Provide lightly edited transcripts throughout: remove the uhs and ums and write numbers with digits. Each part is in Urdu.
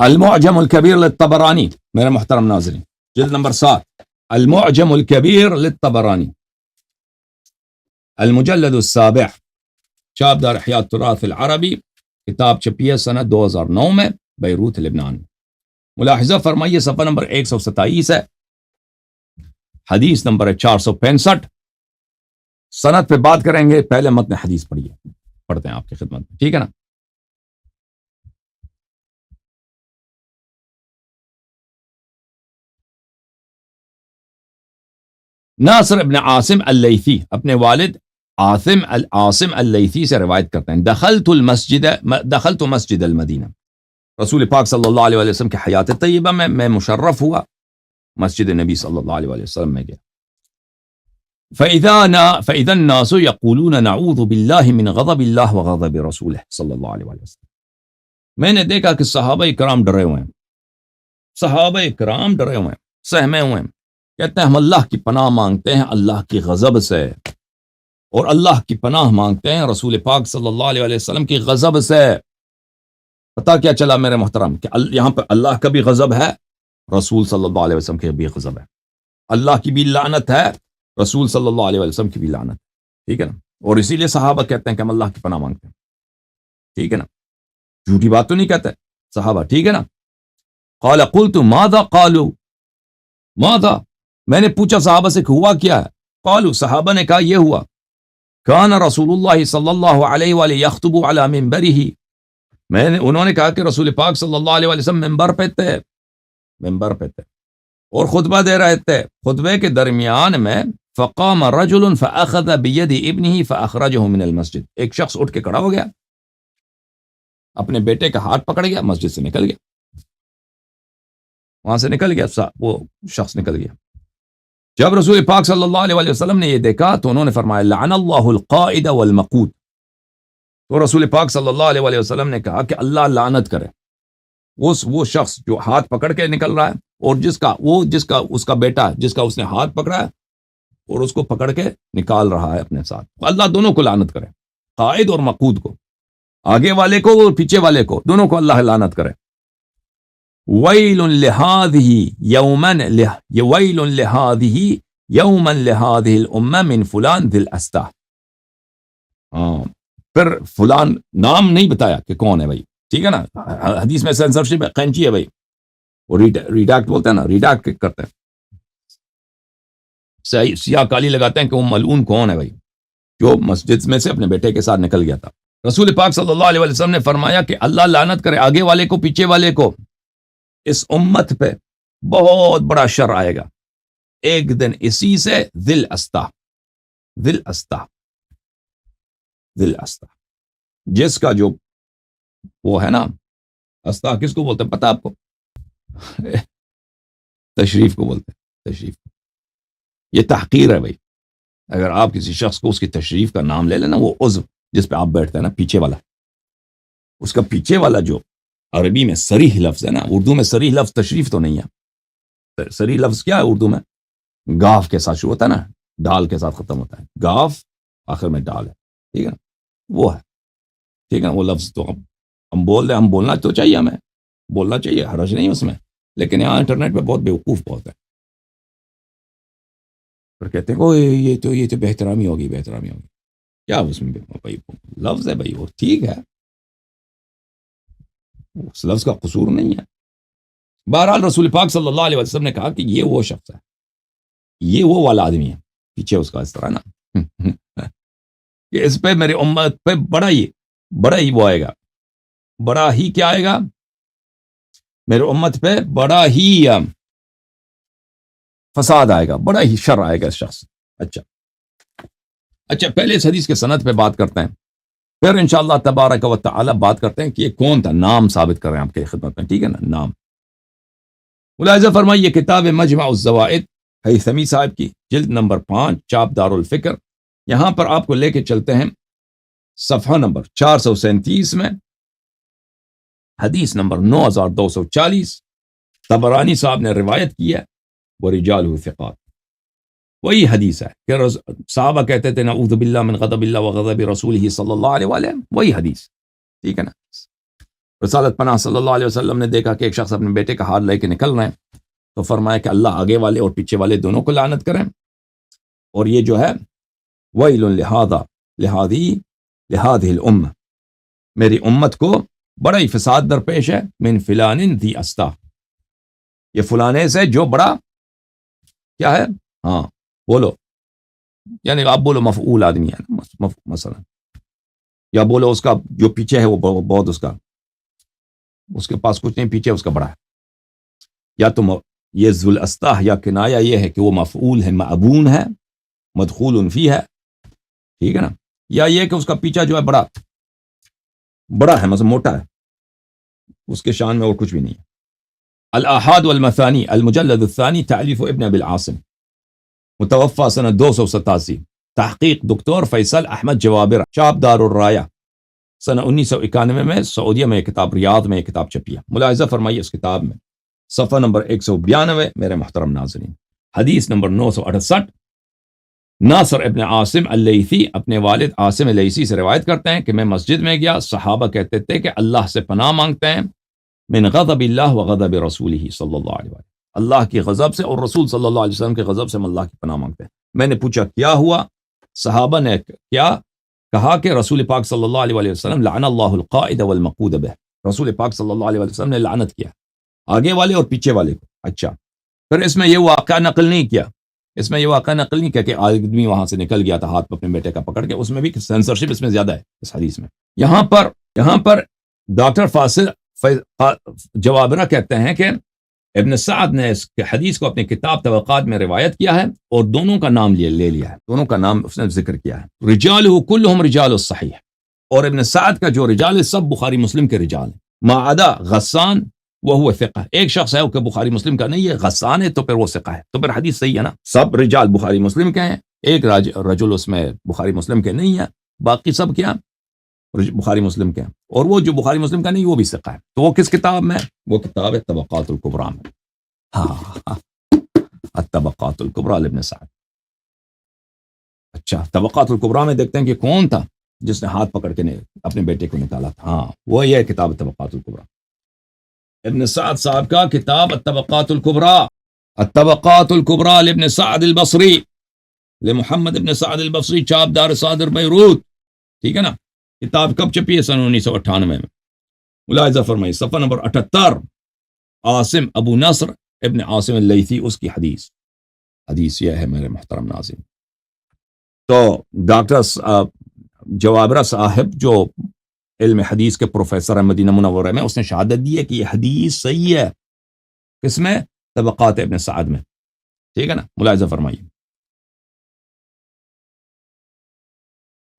المعجم الكبير للطبراني، میرے محترم ناظرین، جلد نمبر 7، المعجم الكبير للطبراني، المجلد السابع، چاپ دار احیاء التراث العربی، کتاب چھپی ہے سنہ 2009 میں، بیروت لبنان۔ ملاحظہ فرمائیے صفحہ نمبر 127 ہے، حدیث نمبر ہے 465۔ سند پہ بات کریں گے، پہلے متن حدیث پڑھتے ہیں آپ کی خدمت میں، ٹھیک ہے نا۔ ناصر ابن عاصم اللیثی اپنے والد عاصم اللیثی سے روایت کرتے ہیں، دخلت مسجد المدینہ، رسول پاک صلی اللہ علیہ وسلم کی حیات طیبہ میں مشرف ہوا، مسجد نبی صلی اللہ علیہ وسلم میں گیا۔ فَإِذَا النَّاسُ يَقُولُونَ نَعُوذُ بِاللَّهِ مِنْ غَضَبِ اللَّهِ وَغَضَبِ رَسُولِهِ صلی اللہ علیہ وسلم۔ میں نے دیکھا کہ صحابہ کرام ڈرے ہوئے ہیں، صحابہ کرام ڈرے ہوئے ہیں، سہمے ہوئے ہیں، کہتے ہیں ہم اللہ کی پناہ مانگتے ہیں اللہ کی غضب سے، اور اللہ کی پناہ مانگتے ہیں رسول پاک صلی اللہ علیہ وسلم کی غضب سے۔ پتہ کیا چلا میرے محترم کہ یہاں پہ اللہ کا بھی غضب ہے، رسول صلی اللہ علیہ وسلم کی بھی غضب ہے، اللہ کی بھی لعنت ہے، رسول صلی اللہ علیہ وسلم کی بھی لعنت، ٹھیک ہے نا۔ اور اسی لیے صحابہ کہتے ہیں کہ ہم اللہ کی پناہ مانگتے ہیں، ٹھیک ہے نا، جھوٹی بات تو نہیں کہتے صحابہ، ٹھیک ہے نا۔ قال قلت ماذا قالوا، ماذا، میں نے پوچھا صحابہ سے کہ ہوا کیا ہے؟ قالوا، صحابہ نے کہا یہ ہوا، کان رسول اللہ صلی اللہ علیہ وآلہ یخطب علی منبرہ، انہوں نے کہا کہ رسول پاک صلی اللہ علیہ وسلم منبر پہ تھے اور خطبہ دے رہے تھے، خطبے کے درمیان میں فقام رجل فاخذ بید ابنہ فاخرجہ من المسجد، ایک شخص اٹھ کے کھڑا ہو گیا، اپنے بیٹے کا ہاتھ پکڑ گیا، مسجد سے نکل گیا، وہاں سے نکل گیا، وہ شخص نکل گیا۔ جب رسول پاک صلی اللہ علیہ وسلم نے یہ دیکھا تو انہوں نے فرمایا لعن اللہ القائد والمقود، تو رسول پاک صلی اللہ علیہ وسلم نے کہا کہ اللہ لعنت کرے وہ شخص جو ہاتھ پکڑ کے نکل رہا ہے، اور اس کا بیٹا جس کا اس نے ہاتھ پکڑا ہے اور اس کو پکڑ کے نکال رہا ہے اپنے ساتھ، اللہ دونوں کو لعنت کرے، قائد اور مقود کو، آگے والے کو اور پیچھے والے کو، دونوں کو اللہ لعنت کرے۔ ویل لہذہ یومن ویل لہذہ یومن لہذہ الامہ من فلان ذی الاسطح، پھر فلان نام نہیں بتایا کہ کون ہے بھائی، ٹھیک ہے نا، حدیث میں سینسرشپ ہے، قینچی ہے بھائی، وہ ریڈیکٹ بولتے ہیں نا، ریڈیکٹ کرتے ہیں، سیاہ کالی لگاتے ہیں کہ وہ ملعون کون ہے بھائی، جو مسجد میں سے اپنے بیٹے کے ساتھ نکل گیا تھا۔ رسول پاک صلی اللہ علیہ وسلم نے فرمایا کہ اللہ لعنت کرے آگے والے کو پیچھے والے کو، اس امت پہ بہت بڑا شر آئے گا ایک دن اسی سے، ذل استا، جس کا جو وہ ہے نا، استا کس کو بولتے ہیں پتہ آپ کو؟ تشریف کو بولتے ہیں، تشریف کو، یہ تحقیر ہے بھائی، اگر آپ کسی شخص کو اس کی تشریف کا نام لے لینا، وہ عضو جس پہ آپ بیٹھتے ہیں نا، پیچھے والا، اس کا پیچھے والا جو عربی میں صریح لفظ ہے نا، اردو میں صریح لفظ تشریف تو نہیں ہے، صریح لفظ کیا ہے اردو میں؟ گاف کے ساتھ شروع ہوتا ہے نا، ڈال کے ساتھ ختم ہوتا ہے، گاف آخر میں ڈال ہے، ٹھیک ہے نا، وہ ہے، ٹھیک ہے نا، وہ لفظ تو ہم بول رہے ہیں، ہم بولنا تو چاہیے، ہمیں بولنا چاہیے، حرج نہیں اس میں، لیکن یہاں انٹرنیٹ پہ بہت بیوقوف بہت ہے، پھر کہتے ہیں کہ یہ تو بہترامی ہوگی، کیا اس میں بھائی لفظ ہے بھائی، وہ ٹھیک ہے، اس لفظ کا قصور نہیں ہے۔ بہرحال رسول پاک صلی اللہ علیہ وسلم نے کہا کہ یہ وہ شخص ہے، یہ وہ والا آدمی ہے، پیچھے اس کا اس طرح نا کہ اس پہ میری امت پہ بڑا ہی وہ آئے گا، بڑا ہی کیا آئے گا میرے امت پہ، بڑا ہی فساد آئے گا، بڑا ہی شر آئے گا اس شخص۔ اچھا پہلے اس حدیث کے سند پہ بات کرتے ہیں، پھر انشاءاللہ تبارک و تعالی بات کرتے ہیں کہ یہ کون تھا، نام ثابت کر رہے ہیں آپ کے خدمت میں، ٹھیک ہے نا، نام۔ ملاحظہ فرمائیے کتاب مجمع الزوائد ہیثمی صاحب کی، جلد نمبر 5، چاپ دار الفکر، یہاں پر آپ کو لے کے چلتے ہیں صفحہ نمبر 437 میں، حدیث نمبر 9240، طبرانی صاحب نے روایت کی ہے، ورجالہ ثقات، وہی حدیث ہے کہ صحابہ کہتے تھے نعوذ باللہ من غضب اللہ وغضب رسولہ صلی اللہ علیہ وآلہ، وہی حدیث، ٹھیک ہے نا۔ رسالت پناہ صلی اللہ علیہ وسلم نے دیکھا کہ ایک شخص اپنے بیٹے کا ہاتھ لے کے نکل رہے ہیں، تو فرمایا کہ اللہ آگے والے اور پیچھے والے دونوں کو لعنت کریں، اور یہ جو ہے ویل لہذه الامہ، میری امت کو بڑا ہی فساد درپیش ہے، من فلان ذی استا، یہ فلانے سے جو بڑا کیا ہے، ہاں بولو، یعنی آپ بولو مفعول آدمی ہے مثلا، یا بولو اس کا جو پیچھے ہے وہ بہت اس کے پاس کچھ نہیں، پیچھے اس کا بڑا ہے، یا تو یہ ذو الاسطح یا کنایا یہ ہے کہ وہ مفعول ہے، معبون ہے، مدخول فی ہے، ٹھیک ہے نا، یا یہ کہ اس کا پیچھا جو ہے بڑا ہے، مثلا موٹا ہے، اس کے شان میں اور کچھ بھی نہیں ہے۔ الاحاد والمثانی المجلد الثانی تعلیف ابن ابی العاصم، متوفى سنہ 287، تحقیق دکتور فیصل احمد جوابر، چاپ دار الرایہ، سنہ 1991 میں سعودیہ میں یہ کتاب، ریاض میں یہ کتاب چھپی ہے۔ ملاحظہ فرمائیے اس کتاب میں صفحہ نمبر 192، میرے محترم ناظرین، حدیث نمبر 968، ناصر ابن عاصم اللیثی اپنے والد عاصم اللیثی سے روایت کرتے ہیں کہ میں مسجد میں گیا، صحابہ کہتے تھے کہ اللہ سے پناہ مانگتے ہیں، من غضب اللہ و غضب رسولہ صلی اللہ علیہ وسلم، اللہ کی غضب سے اور رسول صلی اللہ علیہ وسلم کے غضب سے ہم اللہ کی پناہ مانگتے ہیں۔ میں نے پوچھا کیا ہوا؟ صحابہ نے کیا کہا کہ رسول پاک صلی اللہ علیہ وسلم لعن اللہ القائد والمقود بہ، رسول پاک صلی اللہ علیہ وسلم نے لعنت کیا آگے والے اور پیچھے والے کو۔ اچھا، پھر اس میں یہ واقعہ نقل نہیں کیا کہ آدمی وہاں سے نکل گیا تھا ہاتھ پہ اپنے بیٹے کا پکڑ کے، اس میں بھی سینسرشپ اس میں زیادہ ہے اس حدیث میں۔ یہاں پر ڈاکٹر فاصل جوابرہ کہتے ہیں کہ ابن سعد نے اس حدیث کو اپنی کتاب طبقات میں روایت کیا ہے اور دونوں کا نام لے لیا ہے، دونوں کا نام اس نے ذکر کیا ہے، رجالہ کلہم رجال الصحیح، اور ابن سعد کا جو رجال ہے سب بخاری مسلم کے رجال ہیں، ما عدا غسان وہ ثقہ، ایک شخص ہے کہ بخاری مسلم کا نہیں ہے، غسان ہے تو پھر وہ ثقہ ہے، تو پھر حدیث صحیح ہے نا، سب رجال بخاری مسلم کے ہیں، ایک رجل اس میں بخاری مسلم کے نہیں ہے، باقی سب کیا بخاری مسلم کے ہیں، اور وہ جو بخاری مسلم کا نہیں وہ بھی ثقہ ہے۔ تو وہ کس کتاب میں؟ وہ کتاب ہے طبقات الکبریٰ میں، ہاں الطبقات الکبریٰ لابن سعد۔ اچھا، طبقات الکبریٰ میں دیکھتے ہیں کہ کون تھا جس نے ہاتھ پکڑ کے اپنے بیٹے کو نکالا تھا، ہاں وہ یہ کتاب طبقات الکبریٰ، ابن سعد صاحب کا کتاب الطبقات الکبریٰ لابن سعد البصری، لمحمد ابن سعد البصری، چاپ دار صادر بیروت، ٹھیک ہے نا۔ کتاب کب چھپی ہے؟ سن 1998 میں۔ ملاحظہ فرمائیے صفحہ نمبر 78، عاصم ابو نصر ابن عاصم اللیثی، اس کی حدیث یہ ہے میرے محترم ناظرین۔ تو ڈاکٹر جوابرہ صاحب جو علم حدیث کے پروفیسر ہیں مدینہ منورہ میں، اس نے شہادت دی ہے کہ یہ حدیث صحیح ہے، کس میں؟ طبقات ابن سعد میں، ٹھیک ہے نا۔ ملاحظہ فرمائیے،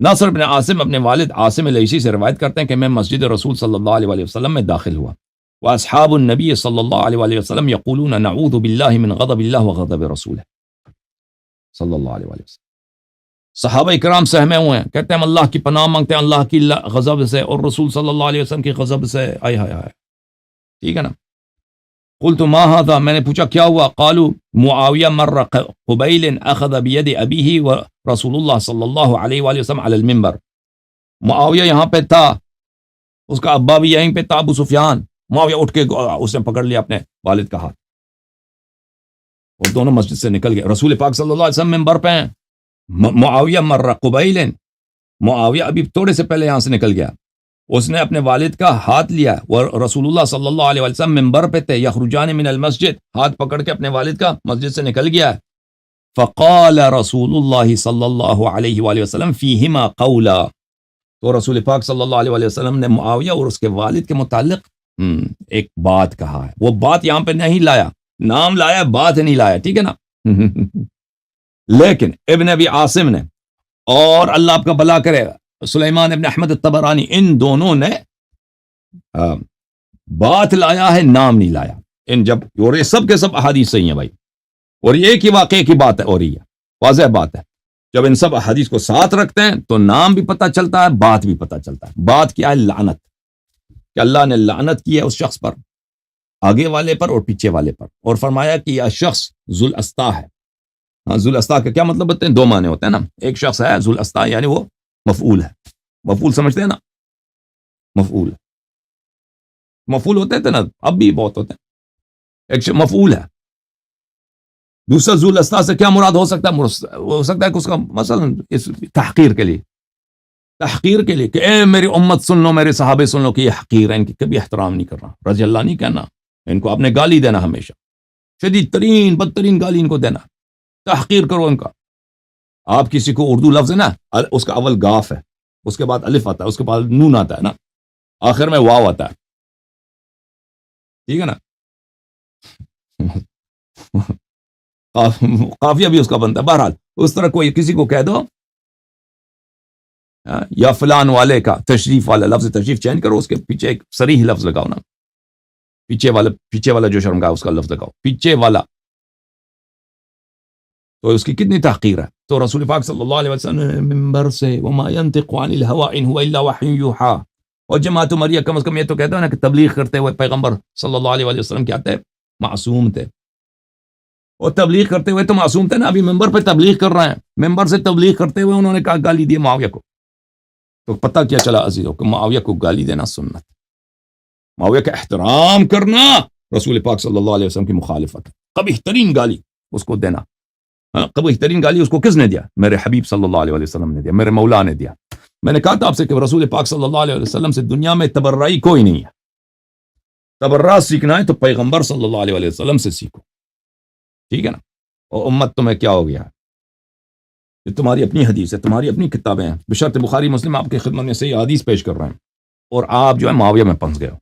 ناصر بن عاصم اپنے والد عاصم اللیثی سے روایت کرتے ہیں کہ میں مسجد رسول صلی اللہ علیہ وسلم میں داخل ہوا، واصحاب النبی صلی اللہ علیہ وسلم یقولون نعوذ باللہ من غضب اللہ وغضب رسولہ صلی اللہ علیہ وسلم، صحابہ اکرام سہمے ہوئے ہیں، کہتے ہیں ہم اللہ کی پناہ مانگتے ہیں اللہ کی غضب سے اور رسول صلی اللہ علیہ وسلم کی غضب سے، آئے ہائے ہائے، ٹھیک ہے نا۔ قلت ما هذا، میں نے پوچھا کیا ہوا؟ قالوا معاویہ مر قبیل اخذ بید ابیہ ورسول اللہ صلی اللہ علیہ وآلہ وسلم علی المنبر، معاویہ یہاں پہ تھا، اس کا ابا بھی یہیں پہ تھا، ابو سفیان، معاویہ اٹھ کے اس نے پکڑ لیا اپنے والد کا ہاتھ اور دونوں مسجد سے نکل گئے، رسول پاک صلی اللہ علیہ وسلم منبر پہ ہیں، معاویہ مر قبیل، معاویہ ابھی تھوڑے سے پہلے یہاں سے نکل گیا، اس نے اپنے والد کا ہاتھ لیا، رسول اللہ صلی اللہ علیہ وسلم منبر پہ تھے، یخرجان من المسجد، ہاتھ پکڑ کے اپنے والد کا مسجد سے نکل گیا، فقال رسول اللہ صلی اللہ علیہ وآلہ وسلم فیہما قولا، تو رسول پاک صلی اللہ علیہ وآلہ وسلم نے معاویہ اور اس کے والد کے متعلق ایک بات کہا ہے، وہ بات یہاں پہ نہیں لایا، نام لایا، بات نہیں لایا، ٹھیک ہے نا۔ لیکن ابن ابی عاصم نے اور اللہ آپ کا بھلا کرے سلیمان ابن احمد الطبرانی، ان دونوں نے بات لایا ہے، نام نہیں لایا، ان جب، اور یہ سب کے سب احادیث صحیح ہیں بھائی، اور یہ ایک ہی واقعے کی بات ہے، اور یہ واضح بات ہے، جب ان سب احادیث کو ساتھ رکھتے ہیں تو نام بھی پتہ چلتا ہے، بات بھی پتہ چلتا ہے۔ بات کیا ہے؟ لعنت، کہ اللہ نے لعنت کی ہے اس شخص پر، آگے والے پر اور پیچھے والے پر، اور فرمایا کہ یہ شخص ذو الاسطا ہے۔ ہاں، ذو الاسطا کا کیا مطلب ہوتے ہیں؟ دو معنی ہوتے ہیں نا، ایک شخص ہے ذو الاسطا یعنی وہ مفعول ہے، مفعول سمجھتے ہیں نا، مفعول، مفعول ہوتے تھے نا، اب بھی بہت ہوتے ہیں، ایک مفعول ہے. دوسرا ذو الاستا سے کیا مراد ہو سکتا ہے؟ ہو سکتا ہے کہ اس کا مثلا اس تحقیر کے لیے، تحقیر کے لیے کہ اے میری امت سن لو، میرے صحابے سن لو کہ یہ حقیر ہیں، ان کی کبھی احترام نہیں کر رہا، رضی اللہ نہیں کہنا، ان کو آپ نے گالی دینا، ہمیشہ شدید ترین بدترین گالی ان کو دینا، تحقیر کرو ان کا. آپ کسی کو اردو لفظ ہے نا، اس کا اول گاف ہے، اس کے بعد الف آتا ہے، اس کے بعد نون آتا ہے نا، آخر میں واو آتا ہے، ٹھیک ہے نا. قافیہ بھی اس کا بنتا ہے. بہرحال اس طرح کوئی کسی کو کہہ دو یا فلان والے کا، تشریف والا لفظ تشریف چینج کرو، اس کے پیچھے ایک صریح لفظ لگاؤ نا، پیچھے والا جو شرمگاہ اس کا لفظ لگاؤ، پیچھے والا، تو اس کی کتنی تحقیر ہے. تو رسول پاک صلی اللہ علیہ وسلم ممبر سے وما ينطق عن الهوى ان هو الا وحی یوحى، اور جماعت عمریہ کم از کم یہ تو کہتا ہے نا کہ تبلیغ کرتے ہوئے پیغمبر صلی اللہ علیہ وسلم کیا تھے؟ معصوم تھے. اور تبلیغ کرتے ہوئے تو معصوم تھے نا. ابھی ممبر پہ تبلیغ کر رہے ہیں، ممبر سے تبلیغ کرتے ہوئے انہوں نے کہا گالی دی معاویہ کو. تو پتہ کیا چلا عزیزوں کہ معاویہ کو گالی دینا سنت، معاویہ کا احترام کرنا رسول پاک صلی اللہ علیہ وسلم کی مخالفت. قبیح ترین گالی اس کو دینا، قبیح ترین گالی اس کو کس نے دیا؟ میرے حبیب صلی اللہ علیہ وسلم نے دیا، میرے مولا نے دیا. میں نے کہا تھا آپ سے کہ رسول پاک صلی اللہ علیہ وسلم سے دنیا میں تبرئی کوئی نہیں ہے. تبرہ سیکھنا ہے تو پیغمبر صلی اللہ علیہ وسلم سے سیکھو، ٹھیک ہے نا. اور امت تمہیں کیا ہو گیا؟ یہ تمہاری اپنی حدیث ہے، تمہاری اپنی کتابیں ہیں، بشرط بخاری مسلم آپ کی خدمت میں صحیح حدیث پیش کر رہے ہیں، اور آپ جو ہے معاویہ میں پھنس گئے ہو.